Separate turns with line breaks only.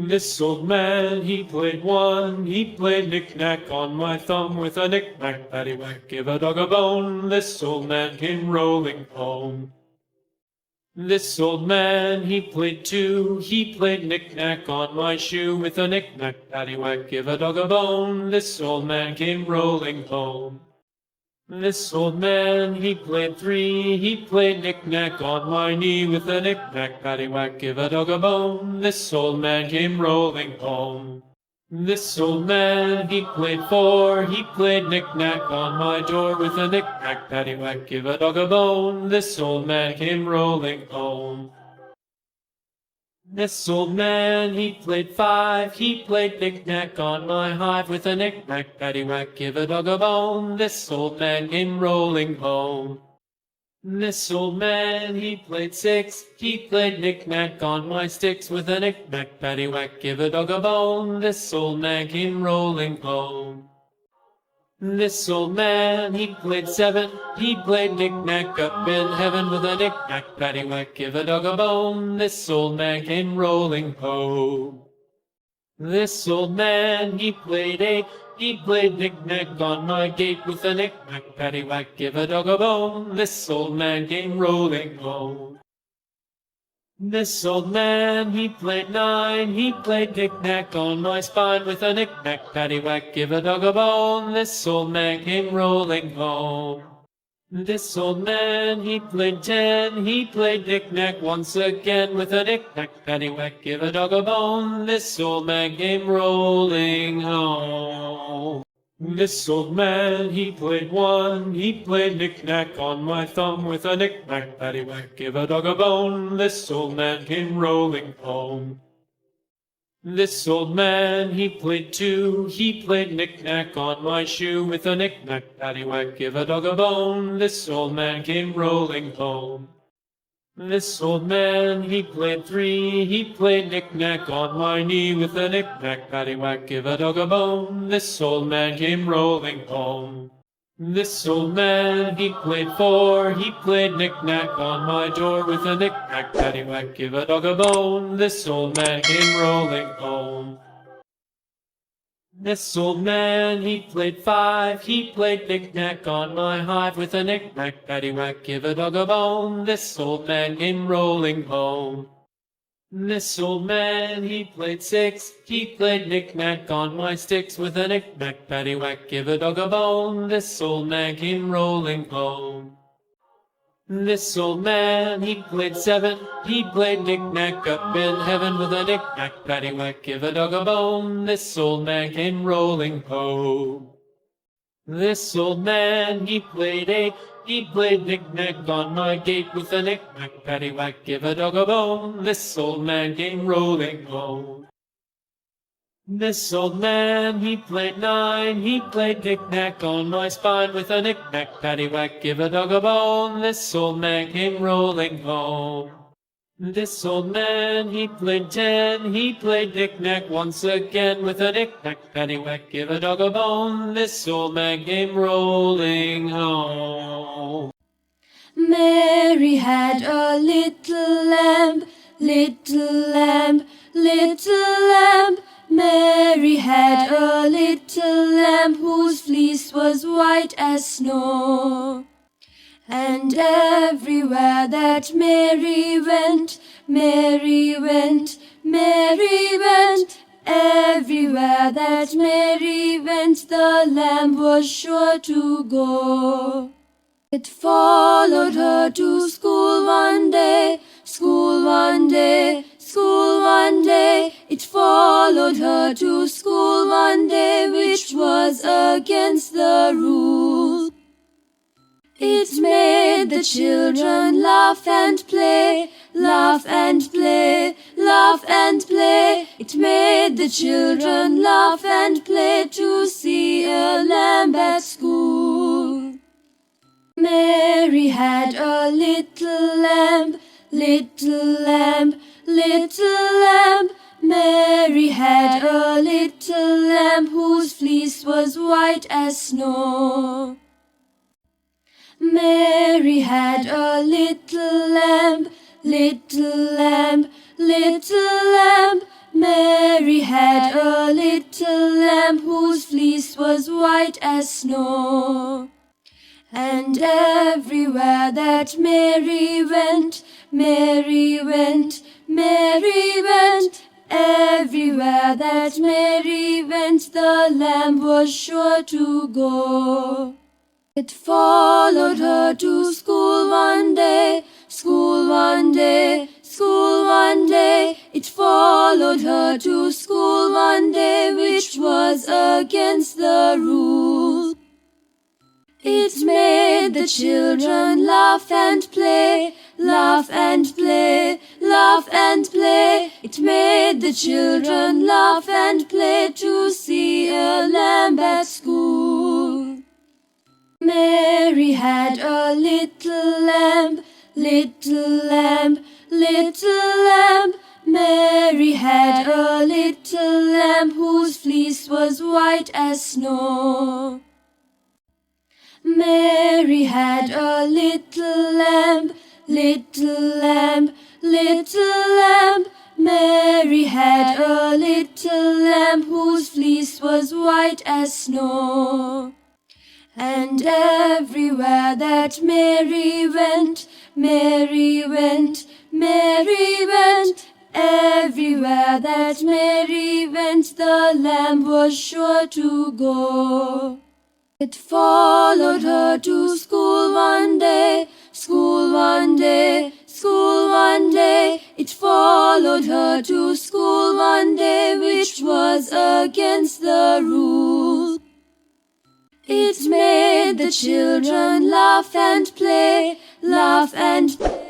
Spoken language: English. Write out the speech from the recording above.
This old man, he played one, he played knick-knack on my thumb with a knick-knack, paddywhack, give a dog a bone. This old man came rolling home. This old man, he played two, he played knick-knack on my shoe with a knick-knack, paddywhack, give a dog a bone. This old man came rolling home. This old man, he played three, he played knick-knack on my knee with a knick-knack, paddywhack, give a dog a bone. This old man came rolling home. This old man, he played four, he played knick-knack on my door with a knick-knack, paddywhack, give a dog a bone. This old man came rolling home. This old man, he played five, he played knick-knack on my hive with a knick-knack, paddywhack, give a dog a bone. This old man came rolling home. This old man, he played six, he played knick-knack on my sticks with a knick-knack, paddywhack, give a dog a bone. This old man came rolling home. This old man, he played seven, he played knick-knack up in heaven with a knick-knack, paddywhack, give a dog a bone. This old man came rolling home. This old man, he played eight, he played knick-knack on my gate with a knick-knack, paddywhack, give a dog a bone. This old man came rolling home. This old man, he played nine, he played knick-knack on my spine with a knick-knack, paddywhack, give a dog a bone. This old man came rolling home. This old man, he played ten, he played knick-knack once again with a knick-knack, paddywhack, give a dog a bone. This old man came rolling home. This old man, he played one, he played knick-knack on my thumb with a knick-knack, paddywhack, give a dog a bone. This old man came rolling home. This old man, he played two, he played knick-knack on my shoe with a knick-knack, paddywhack, give a dog a bone. This old man came rolling home. This old man, he played three, he played knick-knack on my knee with a knick-knack, paddywhack, give a dog a bone. This old man came rolling home. This old man, he played four, he played knick-knack on my door with a knick-knack, paddywhack, give a dog a bone. This old man came rolling home. This old man, he played five, he played knick-knack on my hive with a knick-knack, paddywhack, give a dog a bone. This old man came rolling home. This old man, he played six, he played knick-knack on my sticks with a knick-knack, paddywhack, give a dog a bone. This old man came rolling home. This old man, he played seven, he played knick-knack up in heaven with a knick-knack, paddywhack, give a dog a bone. This old man came rolling home. This old man, he played eight, he played knick-knack on my gate with a knick-knack, paddywhack, give a dog a bone. This old man came rolling home. This old man, he played nine, he played knick-knack on my spine with a knick-knack, paddywhack, give a dog a bone. This old man came rolling home. This old man, he played ten, he played knick-knack once again with a knick-knack, paddywhack, give a dog a bone. This old man came rolling home.
Mary had a little lamb, little lamb, little lamb. Mary had a little lamb whose fleece was white as snow. And everywhere that Mary went, Mary went, Mary went. Everywhere that Mary went, the lamb was sure to go. It followed her to school one day, school one day, school one day. It followed her to school one day, which was against the rules. It made the children laugh and play, laugh and play, laugh and play. It made the children laugh and play to see a lamb at school. Mary had a little lamb, little lamb, little lamb. Mary had a little lamb whose fleece was white as snow. Mary had a little lamb, little lamb, little lamb. Mary had a little lamb whose fleece was white as snow. And everywhere that Mary went, Mary went, Mary went. Everywhere that Mary went, the lamb was sure to go. It followed her to school one day, school one day, school one day. It followed her to school one day, which was against the rules. It made the children laugh and play, laugh and play, laugh and play. It made the children laugh and play to see a lamb at school. Mary had a little lamb, little lamb, little lamb. Mary had a little lamb whose fleece was white as snow. Mary had a little lamb, little lamb, little lamb. Mary had a little lamb whose fleece was white as snow. And everywhere that Mary went, Mary went, Mary went. Everywhere that Mary went, the lamb was sure to go. It followed her to school one day, school one day, school one day. It followed her to school one day, which was against the rules. It made the children laugh and play, laugh and play.